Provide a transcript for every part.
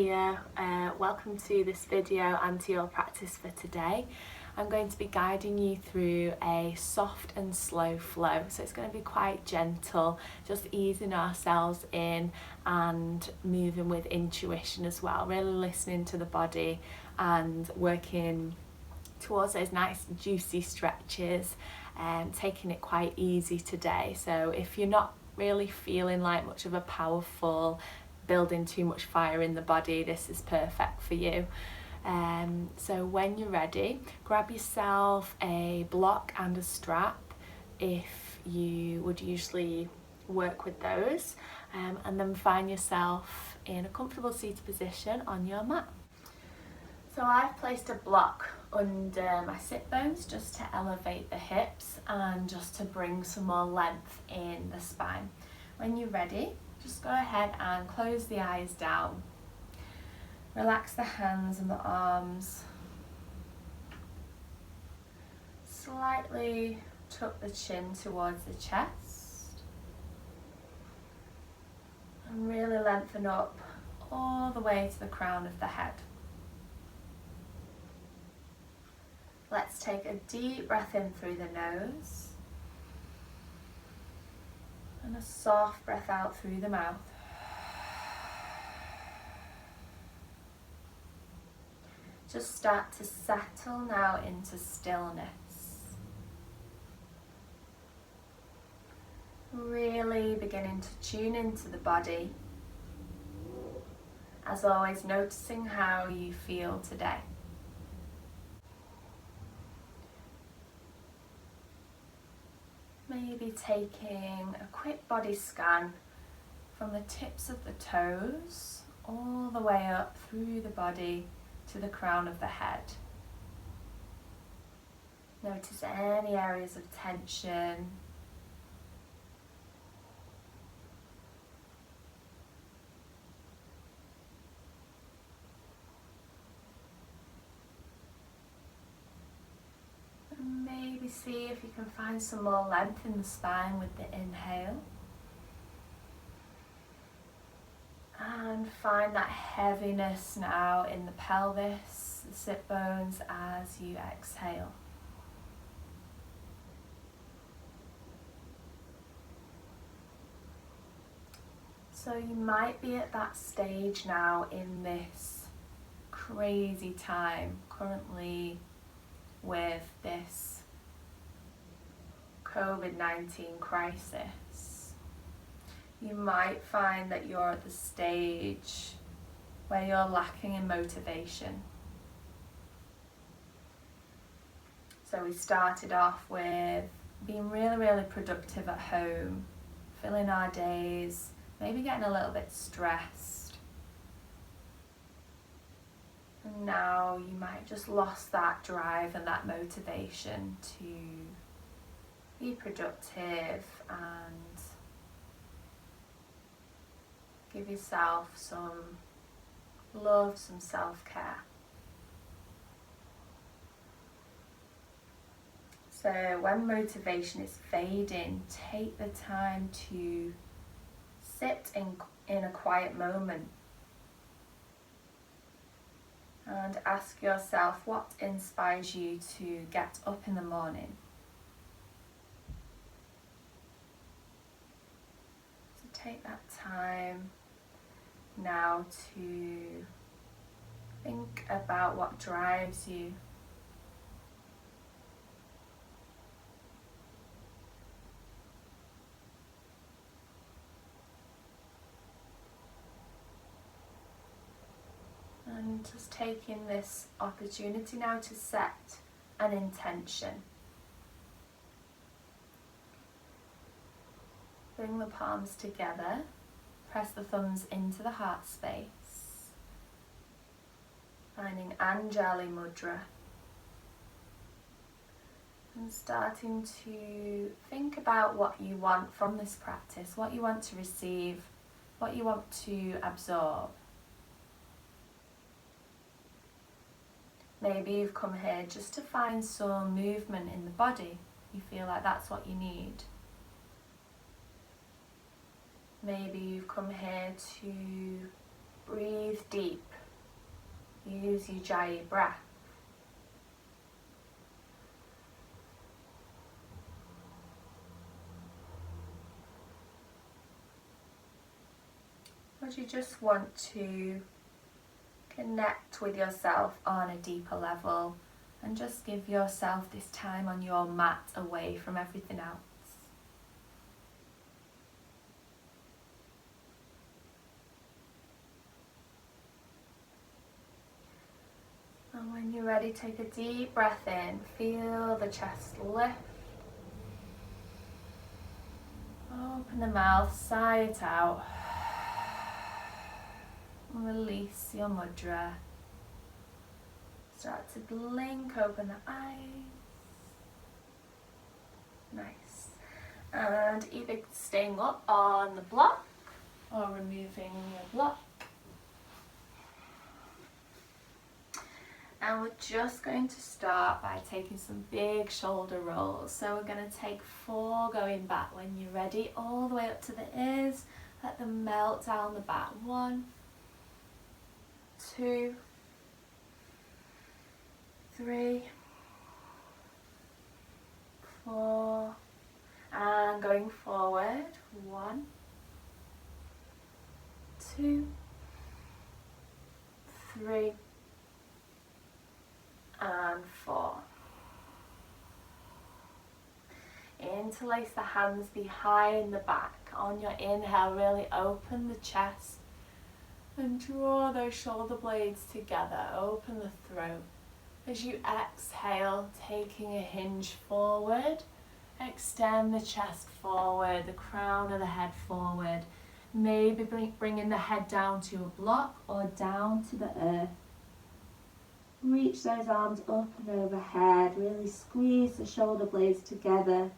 here. Welcome to this video and to your practice for today. I'm going to be guiding you through a soft and slow flow, so it's going to be quite gentle, just easing ourselves in and moving with intuition as well, really listening to the body and working towards those nice juicy stretches and taking it quite easy today. So if you're not really feeling like much of a powerful, building too much fire in the body, this is perfect for you. So when you're ready, grab yourself a block and a strap if you would usually work with those, and then find yourself in a comfortable seated position on your mat. So I've placed a block under my sit bones just to elevate the hips and just to bring some more length in the spine. When you're ready, just go ahead and close the eyes down. Relax the hands and the arms. Slightly tuck the chin towards the chest. And really lengthen up all the way to the crown of the head. Let's take a deep breath in through the nose. And a soft breath out through the mouth. Just start to settle now into stillness. Really beginning to tune into the body. As always, noticing how you feel today. Maybe taking a quick body scan from the tips of the toes all the way up through the body to the crown of the head. Notice any areas of tension. Maybe see if you can find some more length in the spine with the inhale. And find that heaviness now in the pelvis, the sit bones as you exhale. So you might be at that stage now in this crazy time currently with this COVID-19 crisis. You might find that you're at the stage where you're lacking in motivation. So we started off with being really productive at home, filling our days, maybe getting a little bit stressed. And now you might just lost that drive and that motivation to be productive and give yourself some love, some self-care. So when motivation is fading, take the time to sit in a quiet moment and ask yourself what inspires you to get up in the morning. So take that time now to think about what drives you. And just taking this opportunity now to set an intention. Bring the palms together, press the thumbs into the heart space, finding Anjali Mudra, and starting to think about what you want from this practice, what you want to receive, what you want to absorb. Maybe you've come here just to find some movement in the body. You feel like that's what you need. Maybe you've come here to breathe deep use Ujjayi breath. Or do you just want to connect with yourself on a deeper level and just give yourself this time on your mat away from everything else? And when you're ready, take a deep breath in. Feel the chest lift. Open the mouth, sigh it out. Release your mudra. Start to blink, open the eyes. Nice. And either staying up on the block or removing your block. And we're just going to start by taking some big shoulder rolls. So we're going to take 4 going back when you're ready, all the way up to the ears. Let them melt down the back. 1, 2, 3, 4, and going forward. 1, 2, 3, and 4. Interlace the hands behind the back. On your inhale, really open the chest and draw those shoulder blades together. Open the throat. As you exhale, taking a hinge forward, extend the chest forward, the crown of the head forward. Maybe bringing the head down to a block or down to the earth. Reach those arms up and overhead. Really squeeze the shoulder blades together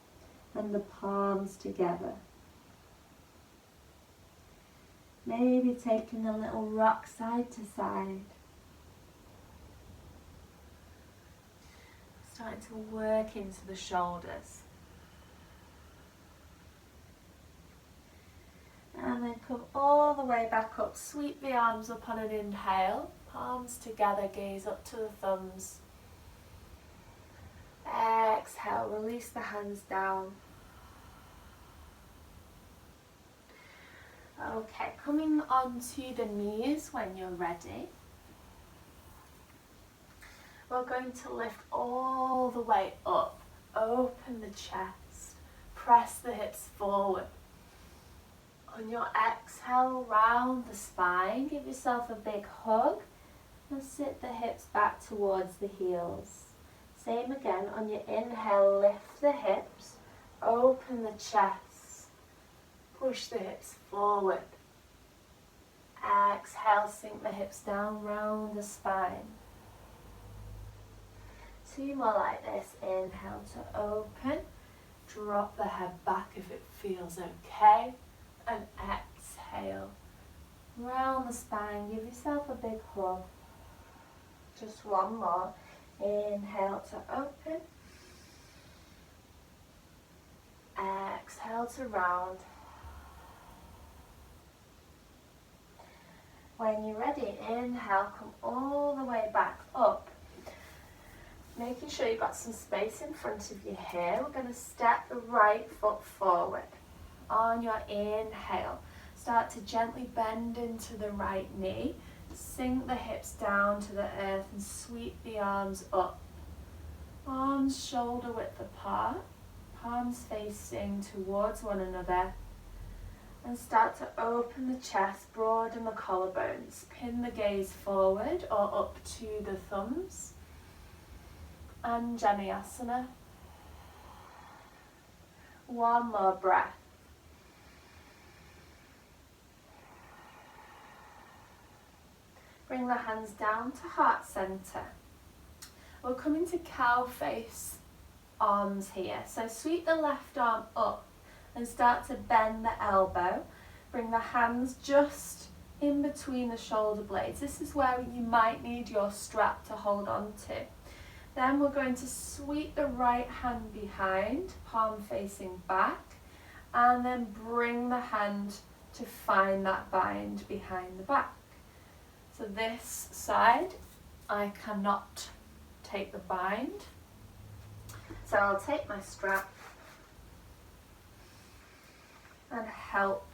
and the palms together. Maybe taking a little rock side to side. Starting to work into the shoulders. And then come all the way back up. Sweep the arms up on an inhale. Palms together, gaze up to the thumbs. Exhale, release the hands down. Okay, coming onto the knees when you're ready. We're going to lift all the way up. Open the chest. Press the hips forward. On your exhale, round the spine. Give yourself a big hug. And sit the hips back towards the heels. Same again, on your inhale, lift the hips, open the chest, push the hips forward. Exhale, sink the hips down, round the spine. 2 more like this. Inhale to open, drop the head back if it feels okay, and exhale, round the spine, give yourself a big hug. Just 1 more. Inhale to open. Exhale to round. When you're ready, inhale, come all the way back up. Making sure you've got some space in front of you here. We're going to step the right foot forward. On your inhale, start to gently bend into the right knee. Sink the hips down to the earth and sweep the arms up. Arms shoulder width apart, palms facing towards one another. And start to open the chest, broaden the collarbones. Pin the gaze forward or up to the thumbs. Anjali Mudra. 1 more breath. Bring the hands down to heart center. We're coming to cow face arms here. So sweep the left arm up and start to bend the elbow. Bring the hands just in between the shoulder blades. This is where you might need your strap to hold on to. Then we're going to sweep the right hand behind, palm facing back, and then bring the hand to find that bind behind the back. So this side, I cannot take the bind. So I'll take my strap and help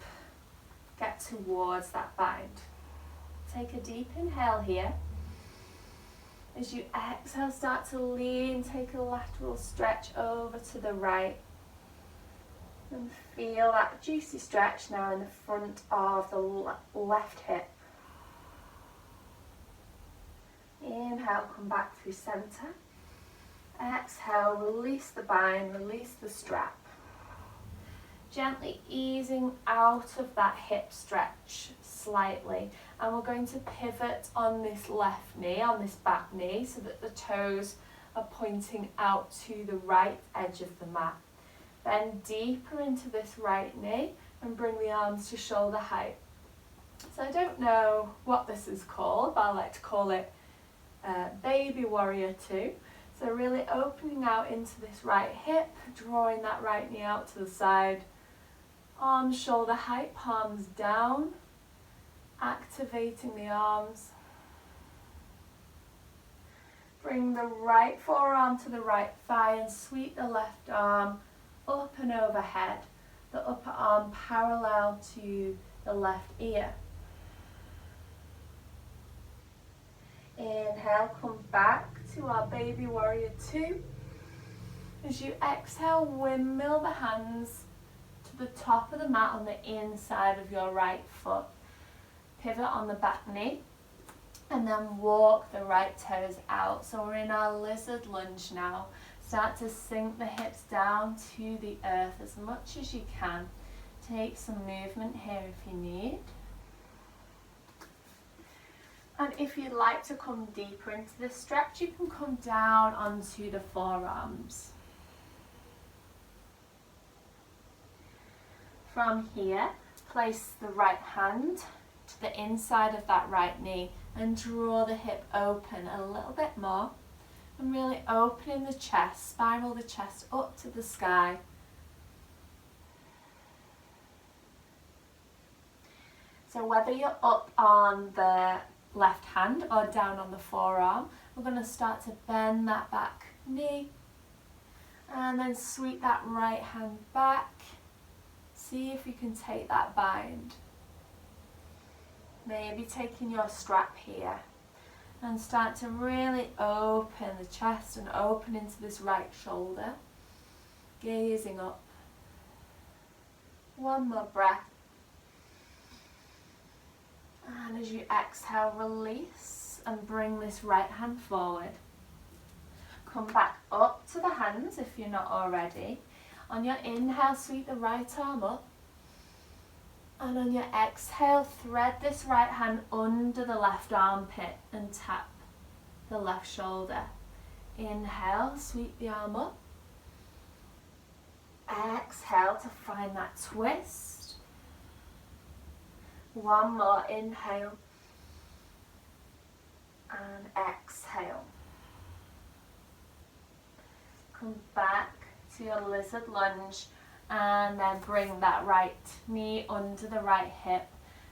get towards that bind. Take a deep inhale here. As you exhale, start to lean, take a lateral stretch over to the right. And feel that juicy stretch now in the front of the left hip. Inhale, come back through center. Exhale, release the bind, release the strap. Gently easing out of that hip stretch slightly. And we're going to pivot on this left knee, on this back knee, so that the toes are pointing out to the right edge of the mat. Bend deeper into this right knee and bring the arms to shoulder height. So I don't know what this is called, but I like to call it Baby Warrior 2. So really opening out into this right hip, drawing that right knee out to the side. Arms shoulder height, palms down. Activating the arms. Bring the right forearm to the right thigh and sweep the left arm up and overhead. The upper arm parallel to the left ear. Inhale, come back to our Baby Warrior 2. As you exhale, windmill the hands to the top of the mat on the inside of your right foot. Pivot on the back knee and then walk the right toes out. So we're in our lizard lunge now. Start to sink the hips down to the earth as much as you can. Take some movement here if you need. And if you'd like to come deeper into this stretch, you can come down onto the forearms. From here, place the right hand to the inside of that right knee and draw the hip open a little bit more. And really opening the chest, spiral the chest up to the sky. So whether you're up on the left hand or down on the forearm, we're going to start to bend that back knee and then sweep that right hand back. See if you can take that bind. Maybe taking your strap here and start to really open the chest and open into this right shoulder, gazing up. One more breath. And as you exhale, release and bring this right hand forward. Come back up to the hands if you're not already. On your inhale, sweep the right arm up. And on your exhale, thread this right hand under the left armpit and tap the left shoulder. Inhale, sweep the arm up. Exhale to find that twist. One more, inhale and exhale. Come back to your lizard lunge and then bring that right knee under the right hip.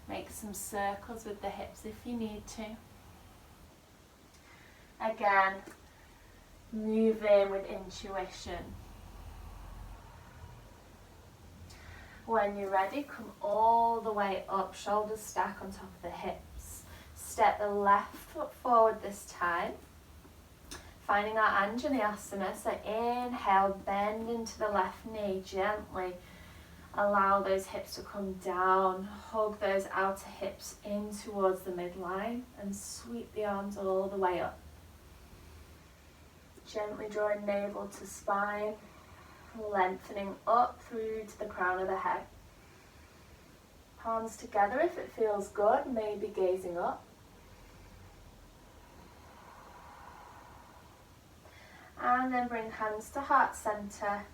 Make some circles with the hips if you need to. Again, move in with intuition. When you're ready, come all the way up, shoulders stack on top of the hips. Step the left foot forward this time. Finding our Anjali Asana, so inhale, bend into the left knee gently. Allow those hips to come down, hug those outer hips in towards the midline and sweep the arms all the way up. Gently drawing navel to spine, lengthening up through to the crown of the head. Palms together if it feels good, maybe gazing up. And then bring hands to heart center.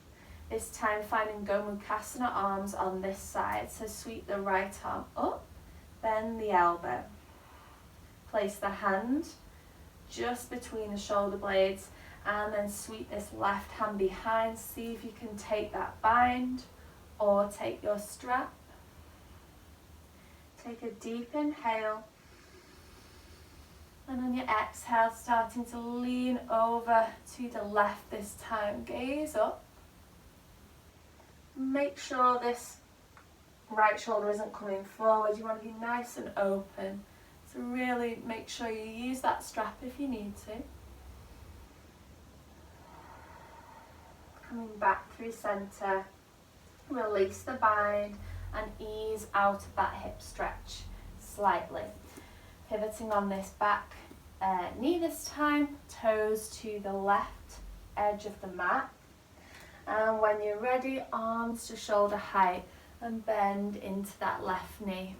This time finding Gomukhasana, arms on this side. So sweep the right arm up, bend the elbow. Place the hand just between the shoulder blades and then sweep this left hand behind. See if you can take that bind or take your strap. Take a deep inhale And on your exhale, starting to lean over to the left this time. Gaze up. Make sure this right shoulder isn't coming forward. You want to be nice and open. So really make sure you use that strap if you need to. Coming back through centre. Release the bind and ease out of that hip stretch slightly. Pivoting on this back knee this time, toes to the left edge of the mat. And when you're ready, arms to shoulder height and bend into that left knee.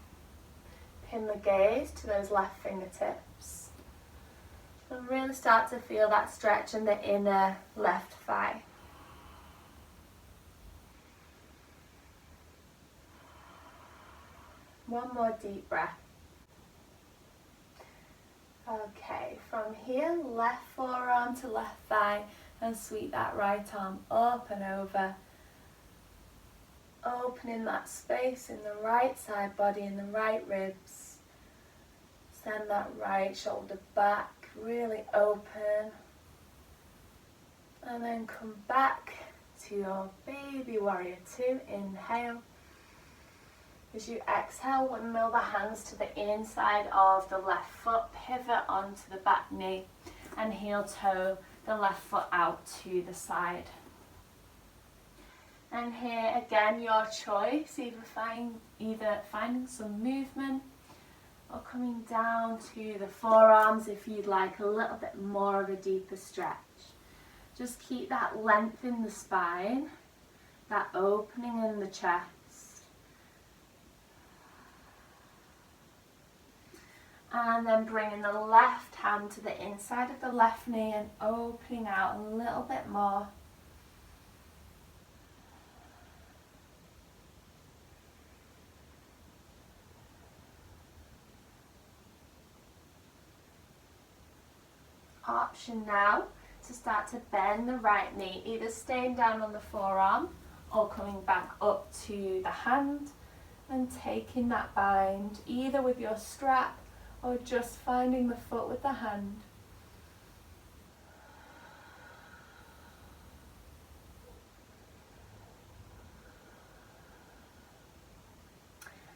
Pin the gaze to those left fingertips. And really start to feel that stretch in the inner left thigh. One more deep breath. Okay, from here, left forearm to left thigh and sweep that right arm up and over. Opening that space in the right side body, in the right ribs. Send that right shoulder back, really open. And then come back to your baby warrior 2. Inhale. As you exhale, windmill the hands to the inside of the left foot, pivot onto the back knee and heel toe the left foot out to the side. And here again, your choice, either finding some movement or coming down to the forearms if you'd like a little bit more of a deeper stretch. Just keep that length in the spine, that opening in the chest. And then bringing the left hand to the inside of the left knee and opening out a little bit more. Option now to start to bend the right knee, either staying down on the forearm or coming back up to the hand and taking that bind either with your strap or just finding the foot with the hand.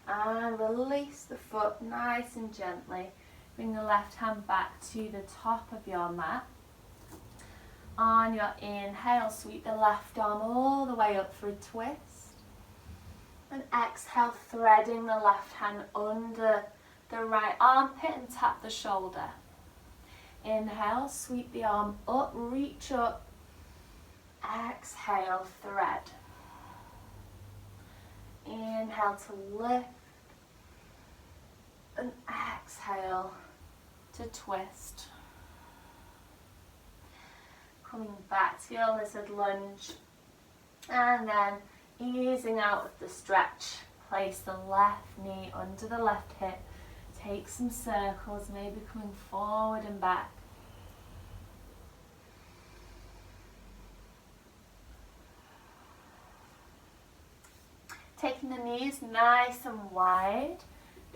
And release the foot nice and gently. Bring the left hand back to the top of your mat. On your inhale, sweep the left arm all the way up for a twist. And exhale, threading the left hand under the right armpit and tap the shoulder. Inhale, sweep the arm up, reach up. Exhale, thread. Inhale to lift. And exhale to twist. Coming back to your lizard lunge. And then easing out of the stretch. Place the left knee under the left hip. Take some circles, maybe coming forward and back. Taking the knees nice and wide,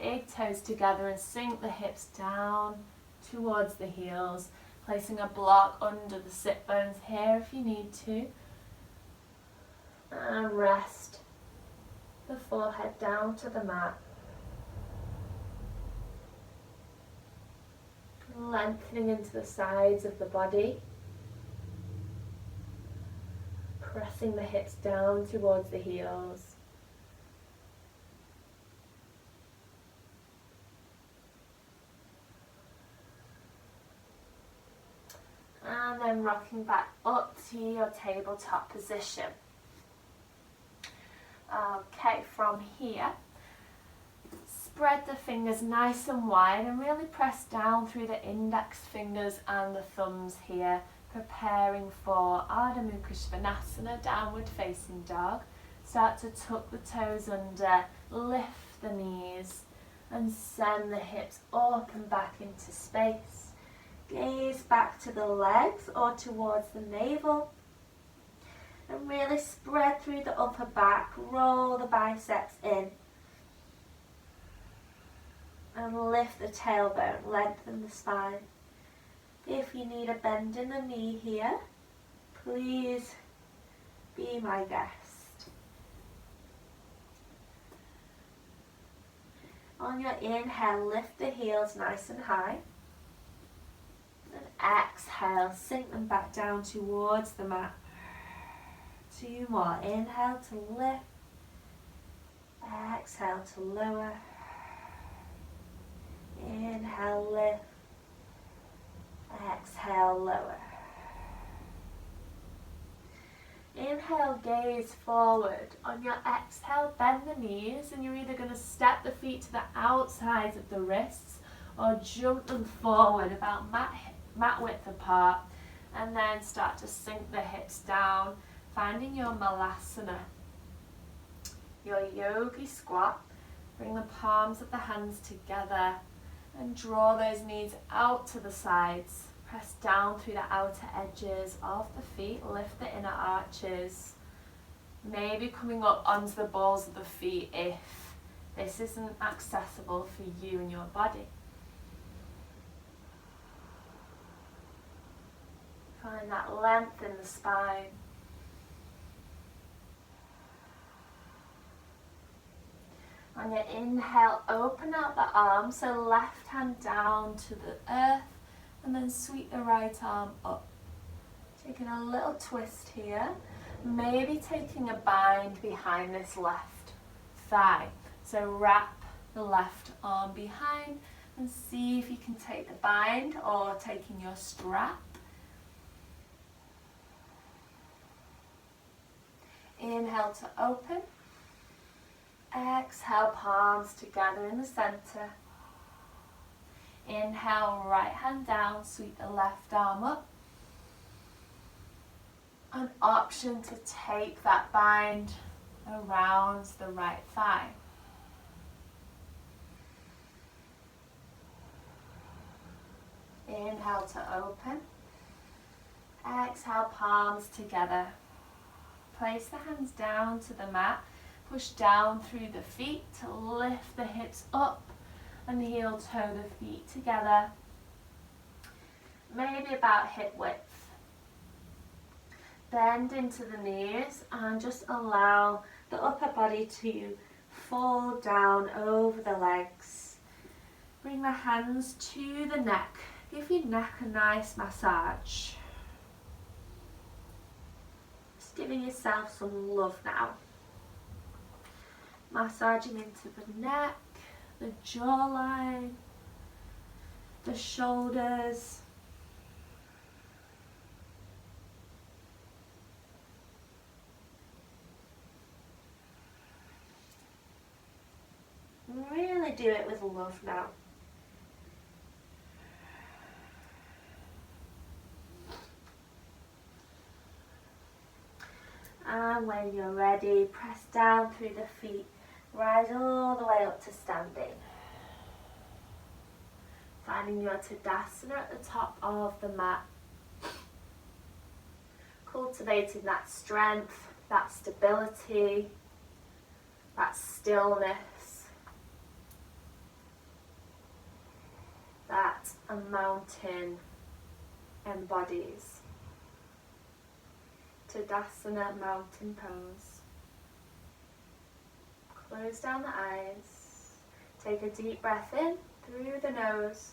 big toes together and sink the hips down towards the heels. Placing a block under the sit bones here if you need to. And rest the forehead down to the mat. Lengthening into the sides of the body. Pressing the hips down towards the heels. And then rocking back up to your tabletop position. Okay, from here, spread the fingers nice and wide and really press down through the index fingers and the thumbs here, preparing for Ardha Mukha Svanasana, downward facing dog. Start to tuck the toes under, lift the knees and send the hips up and back into space. Gaze back to the legs or towards the navel. And really spread through the upper back, roll the biceps in. And And lift the tailbone, lengthen the spine. If you need a bend in the knee here, please be my guest. On your inhale, lift the heels nice and high. And exhale, sink them back down towards the mat. 2 more. Inhale to lift. Exhale to lower. Inhale, lift. Exhale, lower. Inhale, gaze forward. On your exhale, bend the knees, and you're either going to step the feet to the outsides of the wrists or jump them forward about mat width apart, and then start to sink the hips down, finding your Malasana, your Yogi Squat. Bring the palms of the hands together and draw those knees out to the sides. Press down through the outer edges of the feet, lift the inner arches. Maybe coming up onto the balls of the feet if this isn't accessible for you and your body. Find that length in the spine. On your inhale, open out the arm, so left hand down to the earth, and then sweep the right arm up. Taking a little twist here, maybe taking a bind behind this left thigh. So wrap the left arm behind and see if you can take the bind or taking your strap. Inhale to open. Exhale, palms together in the center. Inhale, right hand down, sweep the left arm up. An option to take that bind around the right thigh. Inhale to open. Exhale, palms together. Place the hands down to the mat. Push down through the feet to lift the hips up and heel toe the feet together. Maybe about hip width. Bend into the knees and just allow the upper body to fall down over the legs. Bring the hands to the neck. Give your neck a nice massage. Just giving yourself some love now. Massaging into the neck, the jawline, the shoulders. Really do it with love now. And when you're ready, press down through the feet. Rise all the way up to standing. Finding your Tadasana at the top of the mat. Cultivating that strength, that stability, that stillness. That a mountain embodies. Tadasana, mountain pose. Close down the eyes. Take a deep breath in through the nose.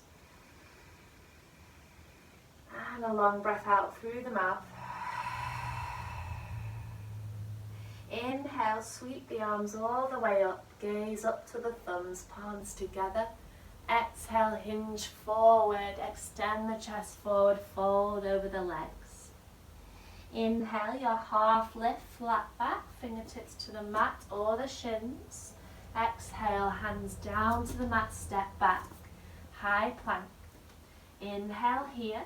And a long breath out through the mouth. Inhale, sweep the arms all the way up. Gaze up to the thumbs, palms together. Exhale, hinge forward. Extend the chest forward, fold over the legs. Inhale, your half lift, flat back, fingertips to the mat or the shins. Exhale, hands down to the mat, step back, high plank. Inhale here.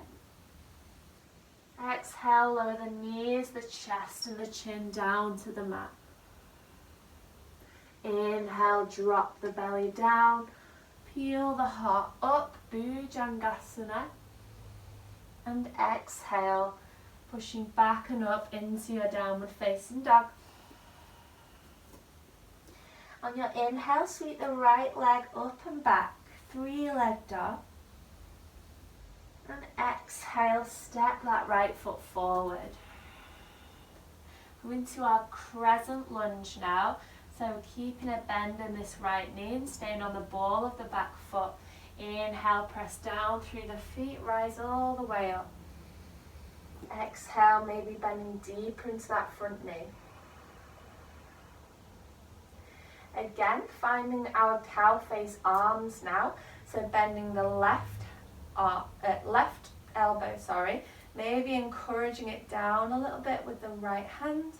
Exhale, lower the knees, the chest and the chin down to the mat. Inhale, drop the belly down, peel the heart up, Bhujangasana. And exhale, pushing back and up into your downward facing dog. On your inhale, sweep the right leg up and back. 3-leg dog. And exhale, step that right foot forward. We're into our crescent lunge now. So we're keeping a bend in this right knee and staying on the ball of the back foot. Inhale, press down through the feet, rise all the way up. Exhale, maybe bending deeper into that front knee. Again, finding our cow face arms now. So bending the left elbow, maybe encouraging it down a little bit with the right hand,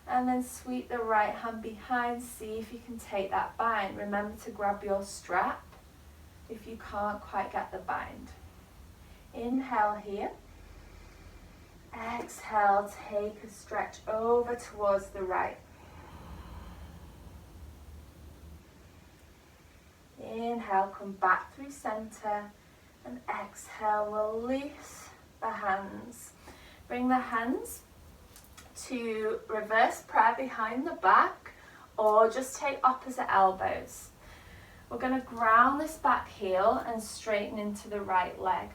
and then sweep the right hand behind. See if you can take that bind. Remember to grab your strap if you can't quite get the bind. Inhale here. Exhale, take a stretch over towards the right. Inhale, come back through center, and exhale, release the hands. Bring the hands to reverse prayer behind the back, or just take opposite elbows. We're going to ground this back heel and straighten into the right leg.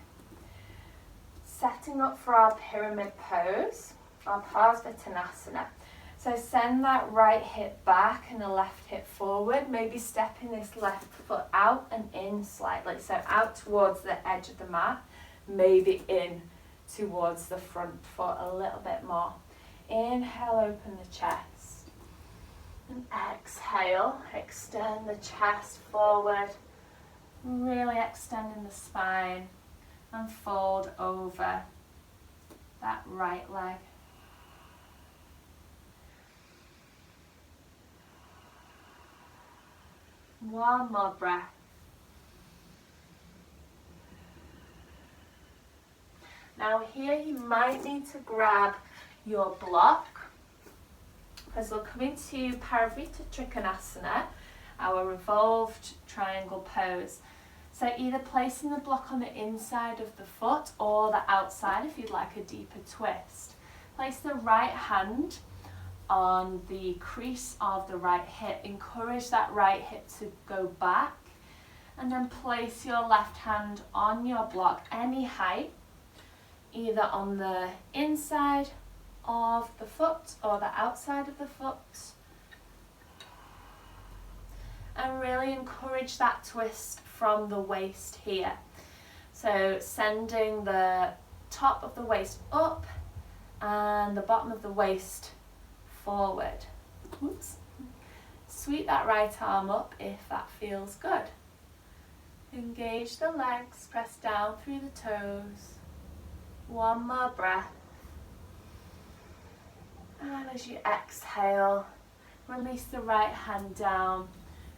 Setting up for our pyramid pose, our Tadasana. So send that right hip back and the left hip forward, maybe stepping this left foot out and in slightly. So out towards the edge of the mat, maybe in towards the front foot a little bit more. Inhale, open the chest. And exhale, extend the chest forward. Really extending the spine and fold over that right leg. One more breath. Now here you might need to grab your block, because we'll come into Parivrtta Trikanasana, our revolved triangle pose. So either placing the block on the inside of the foot or the outside if you'd like a deeper twist. Place the right hand on the crease of the right hip. Encourage that right hip to go back, and then place your left hand on your block any height, either on the inside of the foot or the outside of the foot, and really encourage that twist from the waist here. So sending the top of the waist up and the bottom of the waist forward. Oops. Sweep that right arm up if that feels good. Engage the legs, press down through the toes. One more breath. And as you exhale, release the right hand down,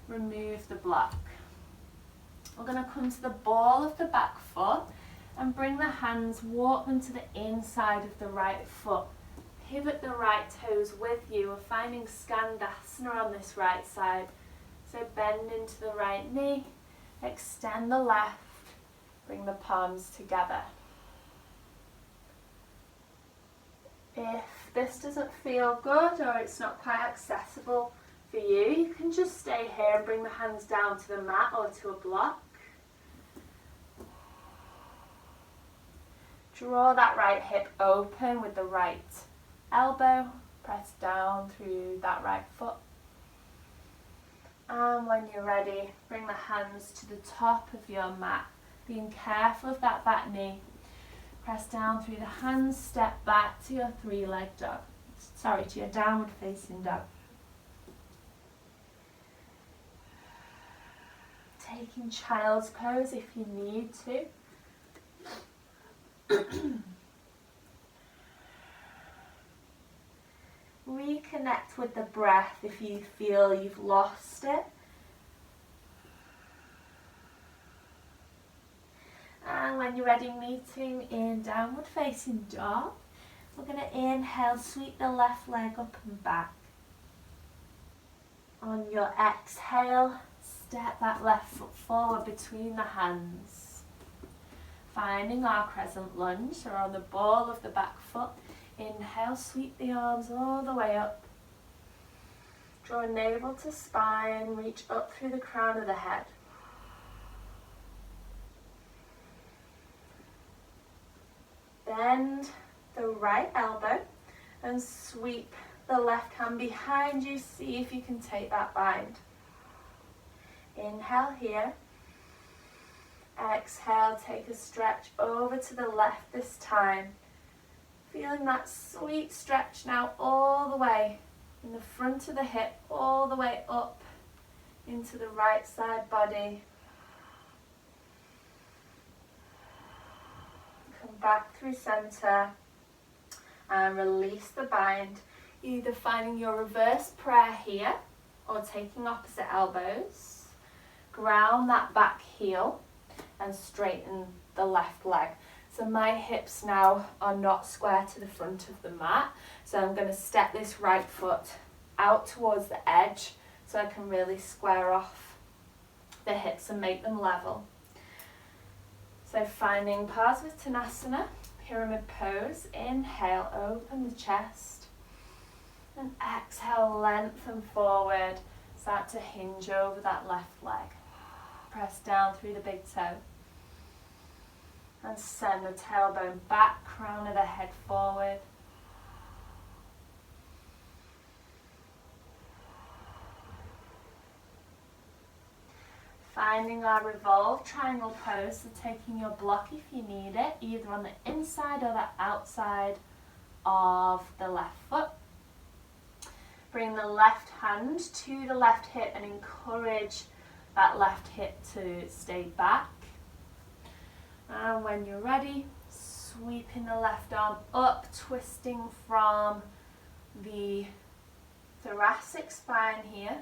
remove the block. We're going to come to the ball of the back foot and bring the hands, walk them to the inside of the right foot. Pivot the right toes with you. We're finding Skandasana on this right side. So bend into the right knee, extend the left, bring the palms together. If this doesn't feel good or it's not quite accessible for you, you can just stay here and bring the hands down to the mat or to a block. Draw that right hip open with the right elbow, press down through that right foot. And when you're ready, bring the hands to the top of your mat, being careful of that back knee. Press down through the hands, step back to your three-leg dog. To your downward facing dog. Taking child's pose if you need to. Reconnect with the breath if you feel you've lost it. And when you're ready, meeting in downward facing dog, we're going to inhale, sweep the left leg up and back. On your exhale, step that left foot forward between the hands. Finding our crescent lunge, or on the ball of the back foot. Inhale, sweep the arms all the way up. Draw navel to spine, reach up through the crown of the head. bend the right elbow and sweep the left hand behind you. See if you can take that bind. Inhale here. Exhale, take a stretch over to the left this time. Feeling that sweet stretch now all the way in the front of the hip, all the way up into the right side body. Come back through center and release the bind. Either finding your reverse prayer here or taking opposite elbows. Ground that back heel and straighten the left leg. So my hips now are not square to the front of the mat. So I'm going to step this right foot out towards the edge so I can really square off the hips and make them level. So finding Tadasana, pyramid pose. Inhale, open the chest. And exhale, lengthen forward. Start to hinge over that left leg. Press down through the big toe. And send the tailbone back, crown of the head forward. Finding our revolve triangle pose, so taking your block if you need it, either on the inside or the outside of the left foot. Bring the left hand to the left hip and encourage that left hip to stay back. And when you're ready, sweeping the left arm up, twisting from the thoracic spine here.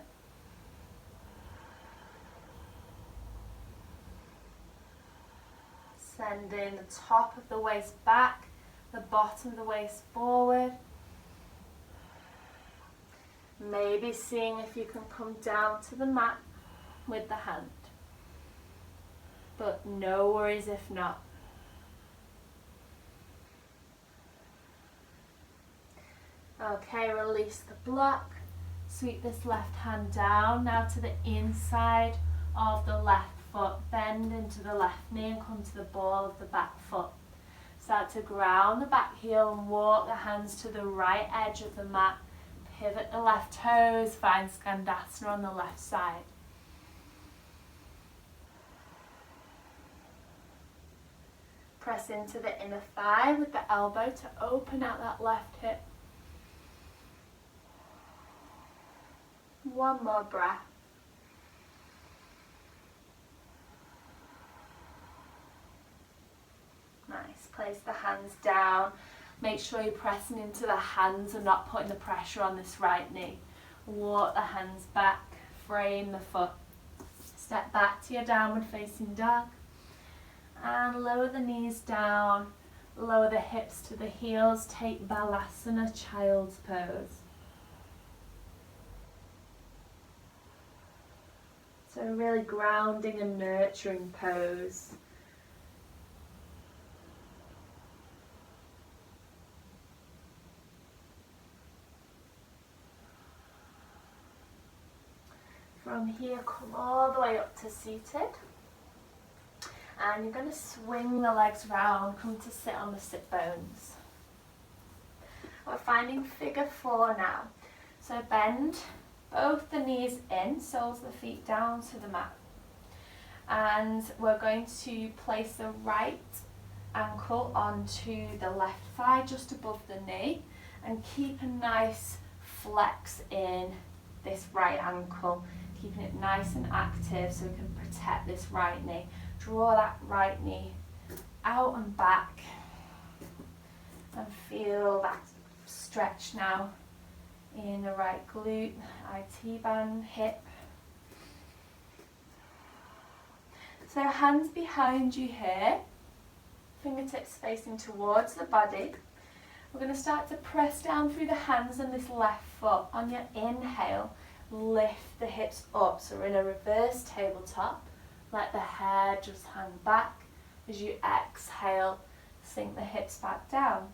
Sending the top of the waist back, the bottom of the waist forward. Maybe seeing if you can come down to the mat with the hand. But no worries if not. Okay, release the block. Sweep this left hand down now to the inside of the left foot. Bend into the left knee and come to the ball of the back foot. Start to ground the back heel and walk the hands to the right edge of the mat. Pivot the left toes, find Skandasana on the left side. Press into the inner thigh with the elbow to open out that left hip. One more breath. Nice. Place the hands down. Make sure you're pressing into the hands and not putting the pressure on this right knee. Walk the hands back. Frame the foot. Step back to your downward facing dog. And lower the knees down, lower the hips to the heels, take Balasana, child's pose. So really grounding and nurturing pose. From here, come all the way up to seated. And you're going to swing the legs round, come to sit on the sit bones. We're finding figure 4 now. So bend both the knees in, soles of the feet down to the mat. And we're going to place the right ankle onto the left thigh, just above the knee. And keep a nice flex in this right ankle. Keeping it nice and active so we can protect this right knee. Draw that right knee out and back and feel that stretch now in the right glute, IT band, hip. So hands behind you here, fingertips facing towards the body. We're going to start to press down through the hands and this left foot. On your inhale, lift the hips up. So we're in a reverse tabletop. Let the head just hang back. As you exhale, sink the hips back down.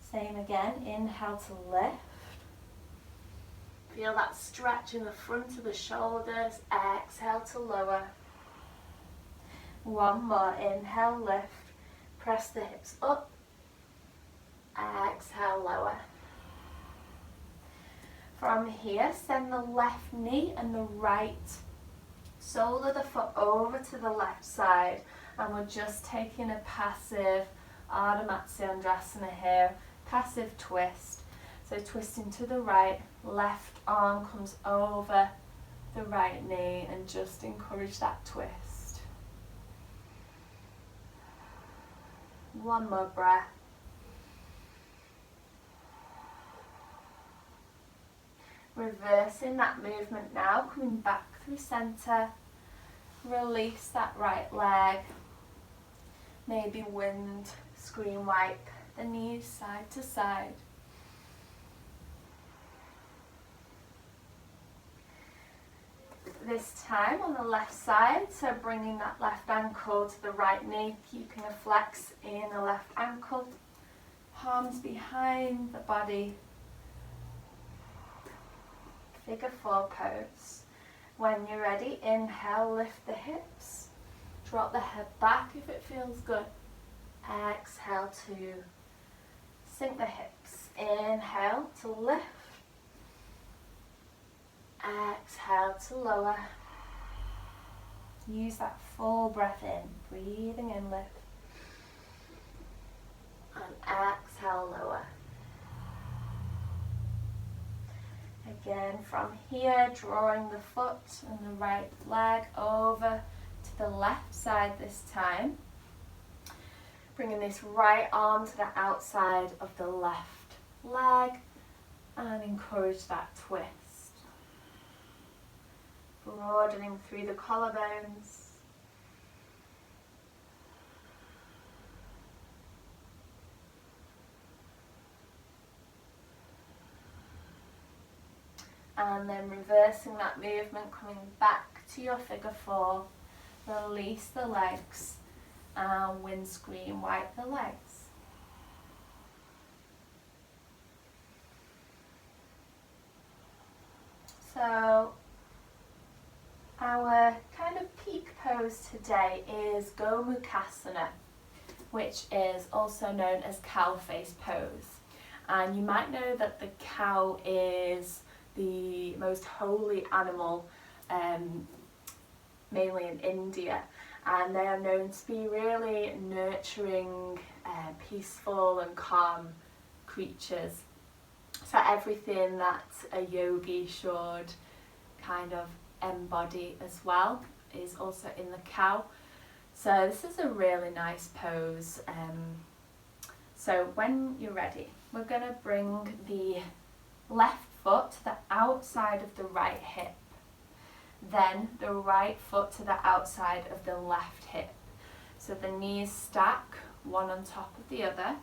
Same again, inhale to lift. Feel that stretch in the front of the shoulders. Exhale to lower. One more, inhale, lift. Press the hips up. exhale, lower. From here, send the left knee and the right sole of the foot over to the left side, and we're just taking a passive Ardha Matsyendrasana here, passive twist. So twisting to the right, left arm comes over the right knee, and just encourage that twist. One more breath. Reversing that movement now, coming back through centre. Release that right leg. Maybe windscreen wipe the knees side to side. This time on the left side, so bringing that left ankle to the right knee, keeping a flex in the left ankle. Palms behind the body. Figure 4 pose. When you're ready, inhale, lift the hips. Drop the head back if it feels good. Exhale to sink the hips. Inhale to lift. Exhale to lower. Use that full breath in. Breathing in, lift. And exhale, lower. Again, from here, drawing the foot and the right leg over to the left side this time. Bringing this right arm to the outside of the left leg and encourage that twist. Broadening through the collarbones. And then reversing that movement, coming back to your figure 4. Release the legs and windscreen wipe the legs. So our kind of peak pose today is Gomukhasana, which is also known as cow face pose. And you might know that the cow is the most holy animal, mainly in India, and they are known to be really nurturing, peaceful and calm creatures. So everything that a yogi should kind of embody as well is also in the cow. So this is a really nice pose. So when you're ready, we're going to bring the left foot to the outside of the right hip, then the right foot to the outside of the left hip. So the knees stack one on top of the other.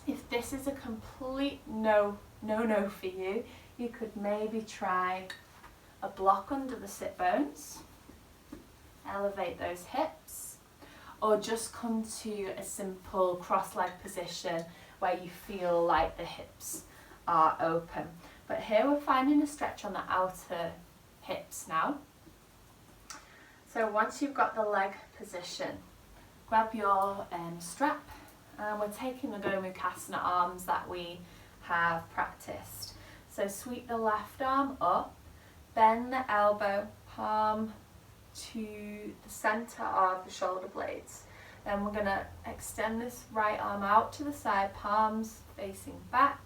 If this is a complete no for you, you could maybe try a block under the sit bones, elevate those hips, or just come to a simple cross-leg position where you feel like the hips are open. But here we're finding a stretch on the outer hips now. So once you've got the leg position, grab your strap, and we're taking the Gomukhasana arms that we have practiced. So sweep the left arm up, bend the elbow, palm to the centre of the shoulder blades. Then we're going to extend this right arm out to the side, palms facing back,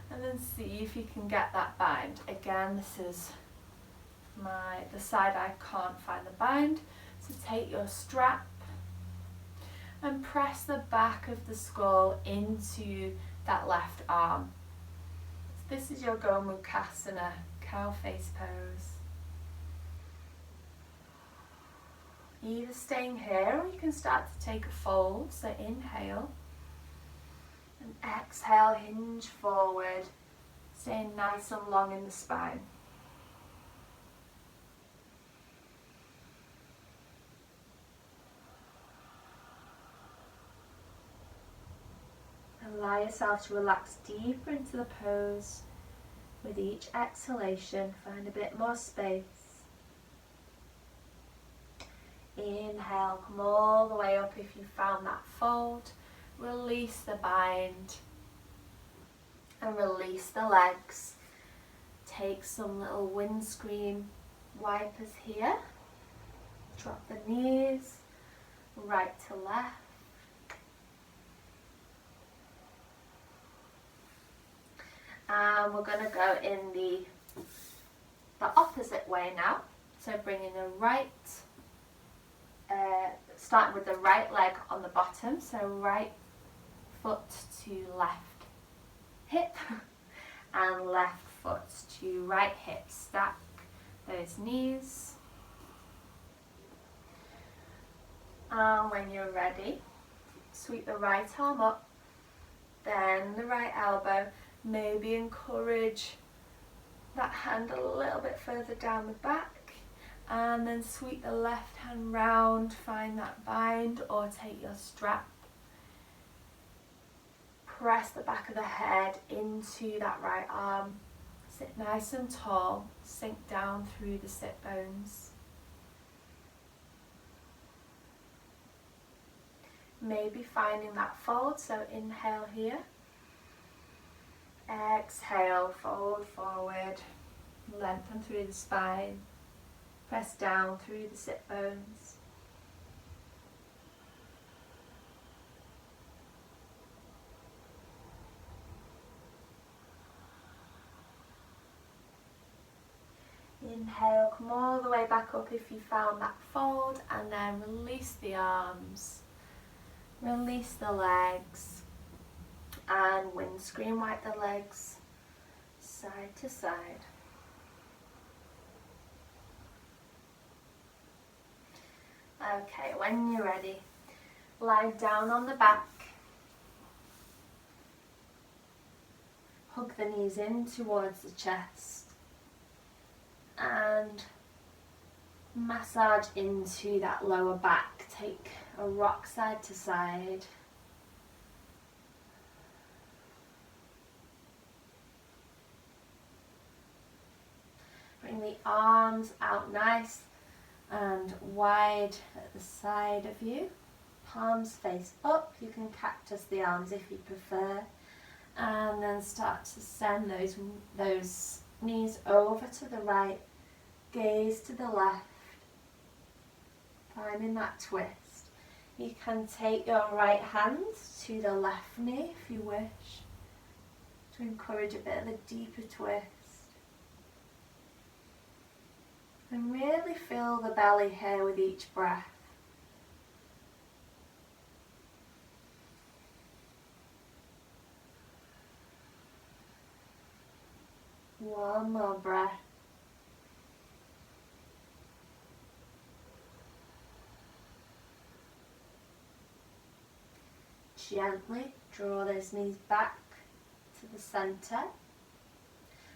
and then see if you can get that bind. Again, this is the side I can't find the bind. So take your strap and press the back of the skull into that left arm. So this is your Gomukhasana, cow face pose. Either staying here, or you can start to take a fold. So inhale and exhale, hinge forward, staying nice and long in the spine. Allow yourself to relax deeper into the pose. With each exhalation, find a bit more space. Inhale, come all the way up if you found that fold. Release the bind. and release the legs. Take some little windscreen wipers here. Drop the knees, right to left. And we're going to go in the opposite way now. So bringing the right, starting with the right leg on the bottom. So right foot to left hip and left foot to right hip. Stack those knees. And when you're ready, sweep the right arm up, then the right elbow. Maybe encourage that hand a little bit further down the back, and then sweep the left hand round, find that bind or take your strap. Press the back of the head into that right arm. Sit nice and tall, sink down through the sit bones. Maybe finding that fold, so inhale here. Exhale, fold forward, lengthen through the spine, press down through the sit bones. Inhale, come all the way back up if you found that fold, and then release the arms, release the legs. And windscreen wipe the legs side to side. Okay, when you're ready, lie down on the back. Hug the knees in towards the chest. And massage into that lower back. Take a rock side to side. Bring the arms out nice and wide at the side of you. Palms face up. You can cactus the arms if you prefer. And then start to send those knees over to the right. Gaze to the left. Finding that twist. You can take your right hand to the left knee if you wish, to encourage a bit of a deeper twist. And really fill the belly here with each breath. One more breath. Gently draw those knees back to the center.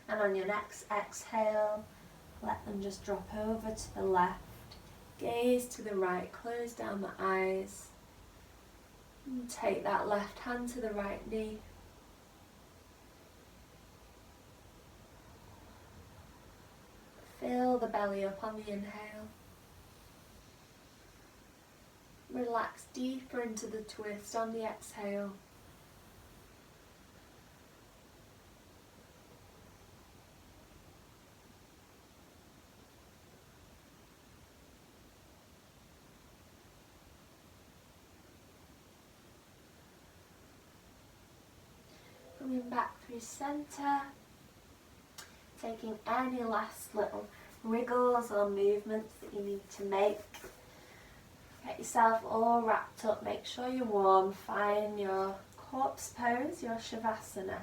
And on your next exhale, let them just drop over to the left. Gaze to the right, close down the eyes. And take that left hand to the right knee. Fill the belly up on the inhale. Relax deeper into the twist on the exhale. Coming back through center, taking any last little wriggles or movements that you need to make. Get yourself all wrapped up, make sure you're warm, find your corpse pose, your Shavasana.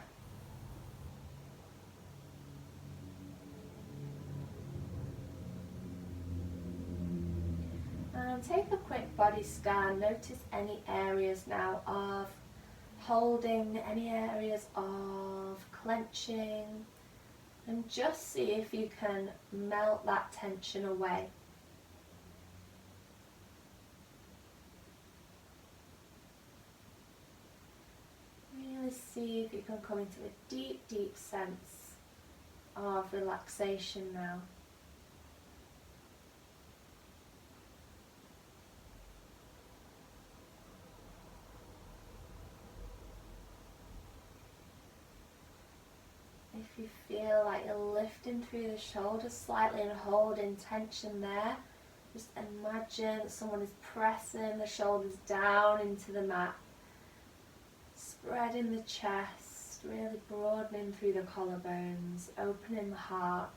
And take a quick body scan, notice any areas now of holding, any areas of clenching, and just see if you can melt that tension away. Really see if you can come into a deep, deep sense of relaxation now. feel like you're lifting through the shoulders slightly and holding tension there. Just imagine that someone is pressing the shoulders down into the mat, spreading the chest, really broadening through the collarbones, opening the heart.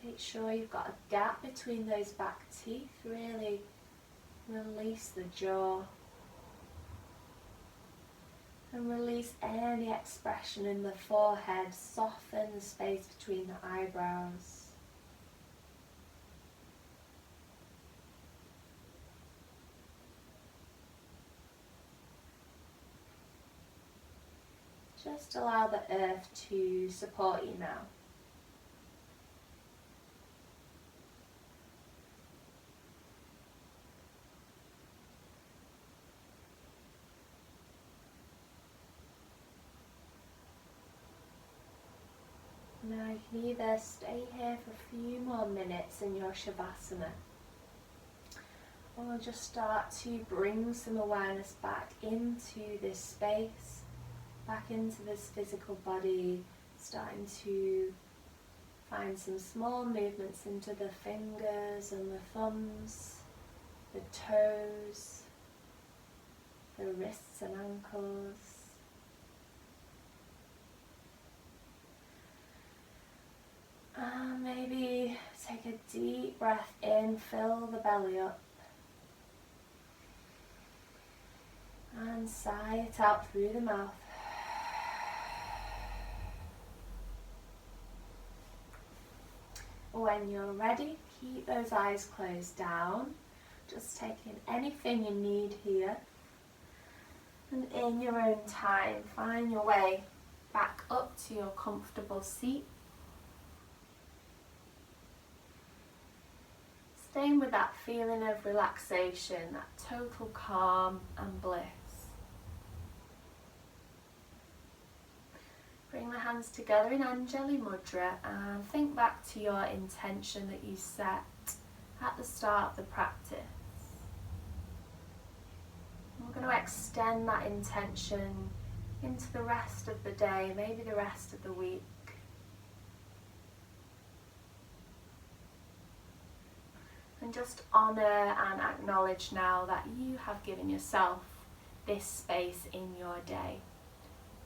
Make sure you've got a gap between those back teeth. Really release the jaw. And release any expression in the forehead. Soften the space between the eyebrows. Just allow the earth to support you now. Now you can either stay here for a few more minutes in your Shavasana, or just start to bring some awareness back into this space, back into this physical body, starting to find some small movements into the fingers and the thumbs, the toes, the wrists and ankles. And maybe take a deep breath in, fill the belly up, and sigh it out through the mouth. When you're ready, keep those eyes closed down, just taking anything you need here, and in your own time, find your way back up to your comfortable seat. Staying with that feeling of relaxation, that total calm and bliss. Bring the hands together in Anjali Mudra and think back to your intention that you set at the start of the practice. We're going to extend that intention into the rest of the day, maybe the rest of the week. And just honour and acknowledge now that you have given yourself this space in your day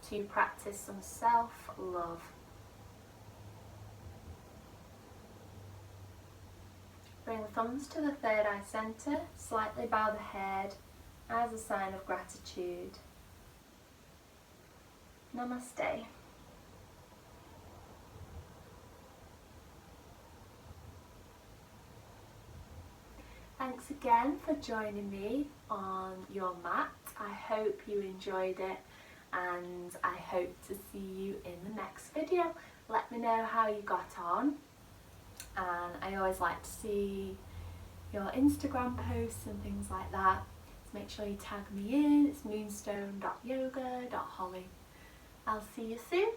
to practice some self-love. Bring the thumbs to the third eye centre, slightly bow the head as a sign of gratitude. Namaste. Thanks again for joining me on your mat. I hope you enjoyed it, and I hope to see you in the next video. Let me know how you got on, and I always like to see your Instagram posts and things like that, so make sure you tag me in. It's moonstone.yoga.holly. I'll see you soon.